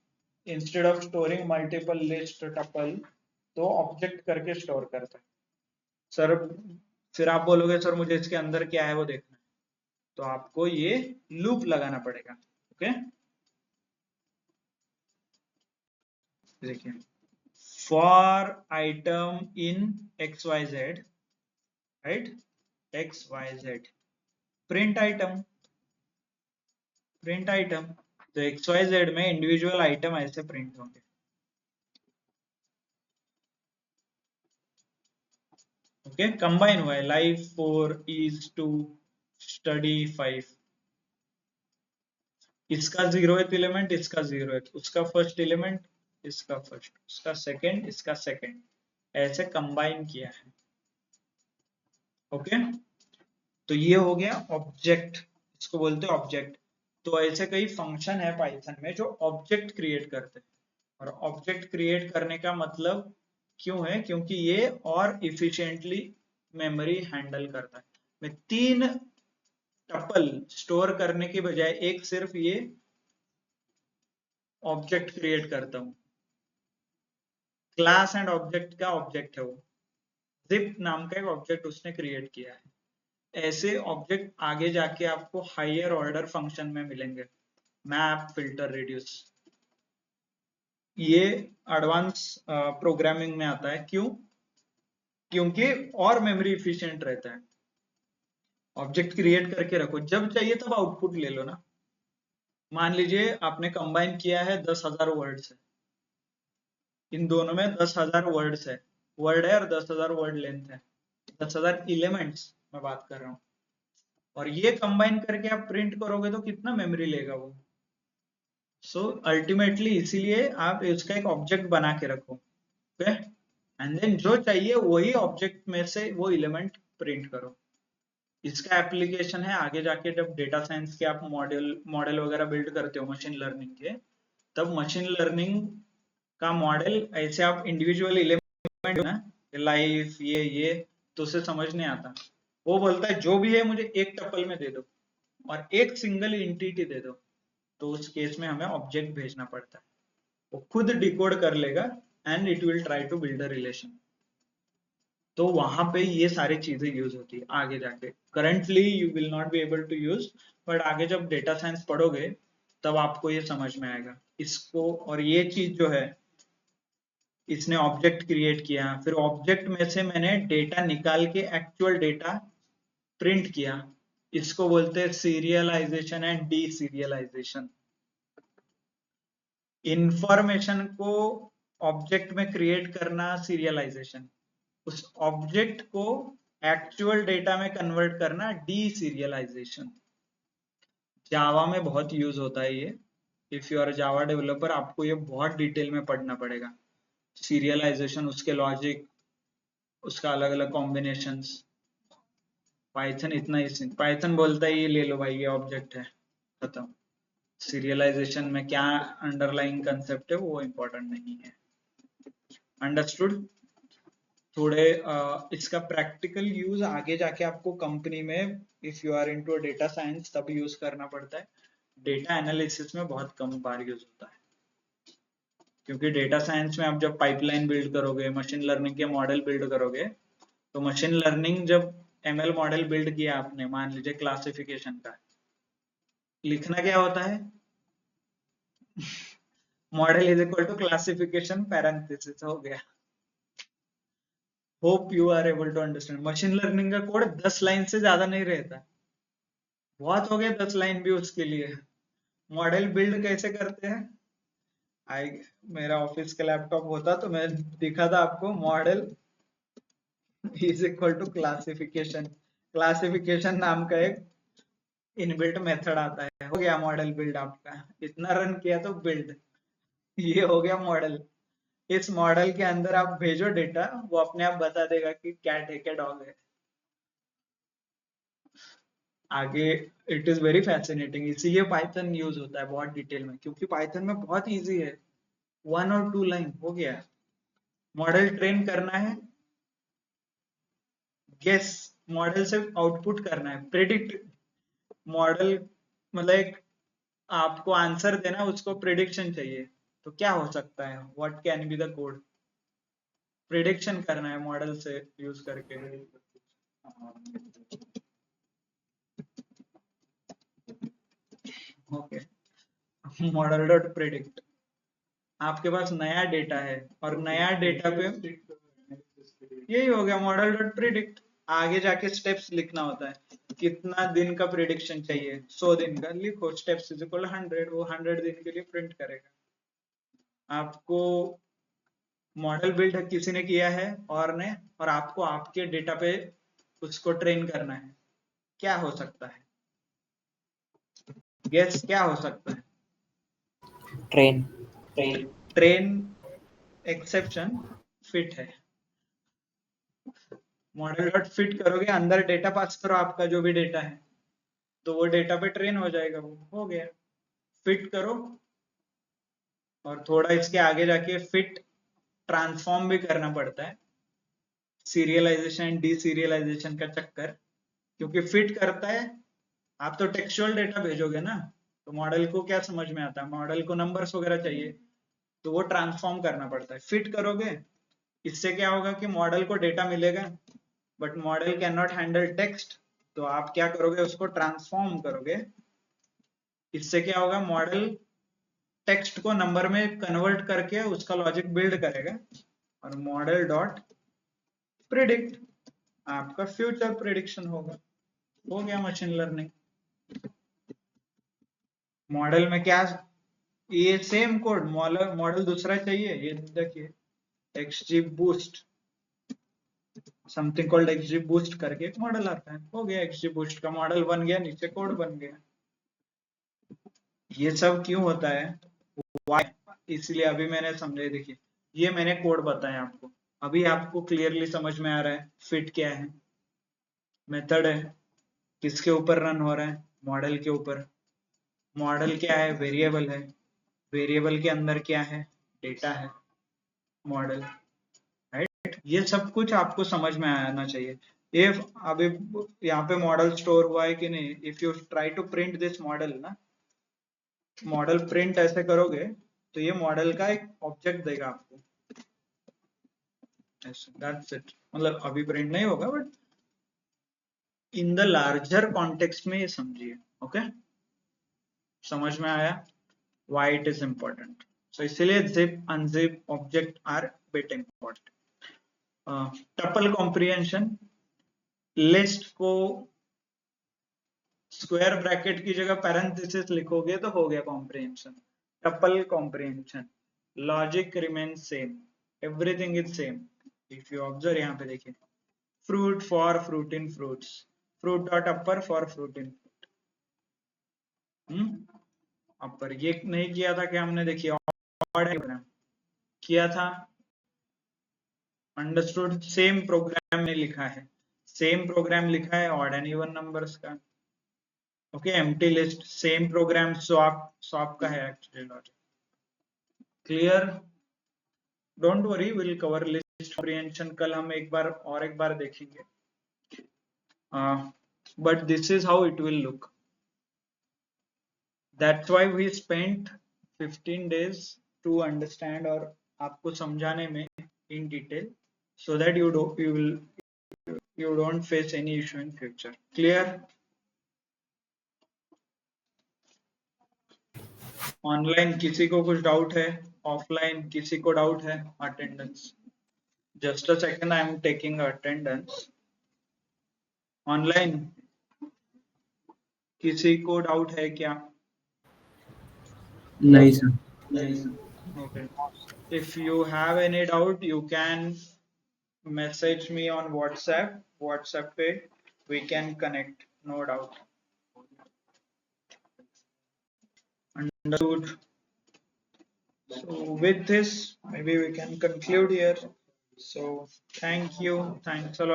instead of storing multiple list tuple, तो ऑब्जेक्ट करके स्टोर करता है। सर फिर आप बोलोगे सर मुझे इसके अंदर क्या है वो देखना है, तो आपको ये लूप लगाना पड़ेगा। ओके, देखिए for item in XYZ, right, XYZ print item, print item, तो XYZ में इंडिविजुअल आइटम ऐसे प्रिंट होंगे। ओके, कंबाइन हुआ है, लाइफ 4 is to study 5, इसका 0th एलिमेंट, इसका 0th, उसका फर्स्ट एलिमेंट, इसका फर्स्ट, उसका सेकंड, इसका सेकंड, ऐसे कंबाइन किया है। ओके, तो ये हो गया ऑब्जेक्ट, इसको बोलते हैं ऑब्जेक्ट। तो ऐसे कई फंक्शन है पाइथन में जो ऑब्जेक्ट क्रिएट करते हैं, और ऑब्जेक्ट क्रिएट करने का मतलब क्यों है, क्योंकि ये और इफिशिएंटली मेमोरी हैंडल करता है। मैं 3 टपल स्टोर करने की बजाय एक सिर्फ ये ऑब्जेक्ट क्रिएट करता हूं। क्लास एंड ऑब्जेक्ट का ऑब्जेक्ट है वो, जिप नाम का एक ऑब्जेक्ट उसने क्रिएट किया है। ऐसे ऑब्जेक्ट आगे जाके आपको हायर ऑर्डर फंक्शन में मिलेंगे, मैप, फिल्टर, रिड्यूस, ये एडवांस प्रोग्रामिंग में आता है। क्यों, क्योंकि और मेमोरी इफिशिएंट रहता है। ऑब्जेक्ट क्रिएट करके रखो, जब चाहिए तब आउटपुट ले लो ना। मान लीजिए आपने कंबाइन किया है 10,000 वर्ड से, इन दोनों में 10,000 वर्ड्स है, वर्ड है और 10,000 वर्ड लेंथ है, 10,000 एलिमेंट्स मैं बात कर रहा हूँ, और ये कंबाइन करके आप प्रिंट करोगे तो कितना मेमोरी लेगा वो। सो अल्टीमेटली इसीलिए आप इसका एक ऑब्जेक्ट बना के रखो, ओके, एंड देन जो चाहिए वही ऑब्जेक्ट में से वो एलिमेंट प्रिंट करो। इसका एप्लीकेशन है आगे जाके जब डेटा साइंस के आप मॉडल वगैरह बिल्ड करते हो मशीन लर्निंग के, तब मशीन लर्निंग का मॉडल ऐसे आप इंडिविजुअल एलिमेंट ना, लाइफ ये तो उसे समझ नहीं आता। वो बोलता है जो भी है मुझे एक टपल में दे दो और एक सिंगल एंटिटी दे दो, तो उस केस में हमें ऑब्जेक्ट भेजना पड़ता है। वो खुद डिकोड कर लेगा and it will try to build a relation. तो वहां पे ये सारी चीजें यूज होती है आगे जाके। Currently you will not be able to use, but आगे जब डेटा साइंस पढ़ोगे तब आपको ये समझ में आएगा इसको। और ये चीज जो है, इसने ऑब्जेक्ट क्रिएट किया, फिर ऑब्जेक्ट में से मैंने डेटा निकाल के एक्चुअल डेटा प्रिंट किया, इसको बोलते हैं serialization and deserialization. Information को ऑब्जेक्ट में क्रिएट करना सीरियलाइजेशन, उस ऑब्जेक्ट को एक्चुअल डेटा में कन्वर्ट करना डी सीरियलाइजेशन। जावा में बहुत यूज होता है ये। If you are Java developer आपको ये बहुत डिटेल में पढ़ना पड़ेगा, सीरियलाइजेशन, उसके लॉजिक, उसका अलग अलग कॉम्बिनेशंस। पाइथन इतना ही, पाइथन बोलता है ये ले लो भाई ये ऑब्जेक्ट है, खत्म। सीरियलाइजेशन में क्या अंडरलाइंग कंसेप्ट है वो इम्पोर्टेंट नहीं है। अंडरस्टूड? थोड़े इसका प्रैक्टिकल यूज आगे जाके आपको कंपनी में, if you are into data science, तब यूज करना पड़ता है। डेटा एनालिसिस में बहुत कम बार यूज होता है, क्योंकि डेटा साइंस में आप जब पाइपलाइन बिल्ड करोगे, मशीन लर्निंग के मॉडल बिल्ड करोगे, तो मशीन लर्निंग जब एमएल मॉडल बिल्ड किया आपने, मान लीजिए क्लासिफिकेशन का, लिखना क्या होता है model is equal to classification parenthesis हो गया। Hope you are able to understand. Machine learning का कोड 10 लाइन से ज्यादा नहीं रहता, बहुत हो गया 10 लाइन भी उसके लिए। मॉडल बिल्ड कैसे करते हैं, आई मेरा ऑफिस का लैपटॉप होता तो मैं दिखा था आपको। Model is equal to classification, classification नाम का एक इनबिल्ट मेथड आता है। हो गया मॉडल बिल्ड आपका, इतना रन किया तो बिल्ड, ये हो गया मॉडल। इस मॉडल के अंदर आप भेजो डेटा, वो अपने आप बता देगा कि कैट है क्या डॉग है। आगे इट इज वेरी फैसिनेटिंग, इसीलिए पाइथन यूज होता है बहुत डिटेल में, क्योंकि पाइथन में बहुत इजी है, 1 और 2 लाइन हो गया। मॉडल ट्रेन करना है, गेस मॉडल से आउटपुट करना है, प्रेडिक्ट मॉडल मतलब एक आपको आंसर देना, उसको प्रिडिक्शन चाहिए, तो क्या हो सकता है, what can be the code, prediction करना है मॉडल से यूज करके। ओके, मॉडल डॉट प्रिडिक्ट, आपके पास नया डेटा है और नया डेटा पे यही हो गया मॉडल डॉट प्रिडिक्ट। आगे जाके स्टेप्स लिखना होता है, कितना दिन का प्रिडिक्शन चाहिए, 100 दिन का लिखो, स्टेप्स इज इक्वल 100, वो 100 दिन के लिए प्रिंट करेगा। आपको मॉडल बिल्ड किसी ने किया है और आपको आपके डेटा पे उसको ट्रेन करना है, क्या हो सकता है, गेस क्या हो सकता है। ट्रेन। ट्रेन एक्सेप्शन फिट है, मॉडल डॉट फिट करोगे, अंदर डेटा पास करो आपका जो भी डेटा है, तो वो डेटा पे ट्रेन हो जाएगा, वो हो गया। फिट करो, और थोड़ा इसके आगे जाके फिट ट्रांसफॉर्म भी करना पड़ता है, सीरियलाइजेशन डीसीरियलाइजेशन का चक्कर, क्योंकि फिट करता है, आप तो टेक्सचुअल डेटा भेजोगे ना, तो मॉडल को क्या समझ में आता है, मॉडल को नंबर्स वगैरह चाहिए, तो वो ट्रांसफॉर्म करना पड़ता है। फिट करोगे, इससे क्या होगा कि मॉडल को डेटा मिलेगा, but model can not handle text, तो आप क्या करोगे, उसको ट्रांसफॉर्म करोगे। इससे क्या होगा, मॉडल टेक्स्ट को नंबर में कन्वर्ट करके उसका लॉजिक बिल्ड करेगा, और मॉडल डॉट प्रिडिक्ट आपका फ्यूचर प्रिडिक्शन होगा। हो गया मशीन लर्निंग। मॉडल में क्या, ये सेम कोड, मॉडल दूसरा चाहिए, ये देखिए XD boost, something called XD boost करके एक मॉडल आता है। हो गया, एक्सजी बूस्ट का मॉडल बन गया, नीचे कोड बन गया। ये सब क्यों होता है, वाई, इसलिए अभी मैंने समझे, देखिए ये मैंने कोड बताया आपको, अभी आपको क्लियरली समझ में आ रहा है फिट क्या है, मेथड है, किसके ऊपर रन हो रहा है, मॉडल के ऊपर। मॉडल क्या है, वेरिएबल है, वेरिएबल के अंदर क्या है, डेटा है, मॉडल, राइट। ये सब कुछ आपको समझ में आना चाहिए। इफ अभी यहाँ पे मॉडल स्टोर हुआ है कि नहीं, if you try to print this model ना, मॉडल प्रिंट ऐसे करोगे तो ये मॉडल का एक ऑब्जेक्ट देगा आपको, दैट्स इट। मतलब अभी प्रिंट नहीं होगा, but in the larger context में ये समझिए। ओके, समझ में आया why it is important? So इसलिए zip unzip object are bit important. Tuple comprehension, list को स्क्वायर ब्रैकेट की जगह पैरेंथेसिस लिखोगे तो हो गया comprehension, tuple comprehension. Logic remain same, everything is same. If you observe, यहाँ पे देखिए, fruit for fruit in fruits, fruit dot upper for fruit in fruit, upper. ये नहीं किया था कि हमने, देखिए ऑड किया था, अंडरस्टूड, सेम प्रोग्राम में लिखा है, सेम प्रोग्राम लिखा है ऑड एंड इवन नंबर्स का। ओके, empty list same program swap का है actually logic. Clear, don't worry, will cover list comprehension कल हम एक बार देखेंगे, but this is how it will look. That's why we spent 15 days to understand और आपको समझाने में in detail, so that you don't face any issue in future. Clear? Online किसी को कुछ डाउट है, ऑफलाइन किसी को डाउट है, attendance. Just a second, I am taking attendance. Online किसी को डाउट है क्या? नहीं sir. Okay. If you have any doubt, you can message me on WhatsApp. WhatsApp पे we can connect, no doubt. Understood. So with this, maybe we can conclude here. So thank you. Thanks a lot.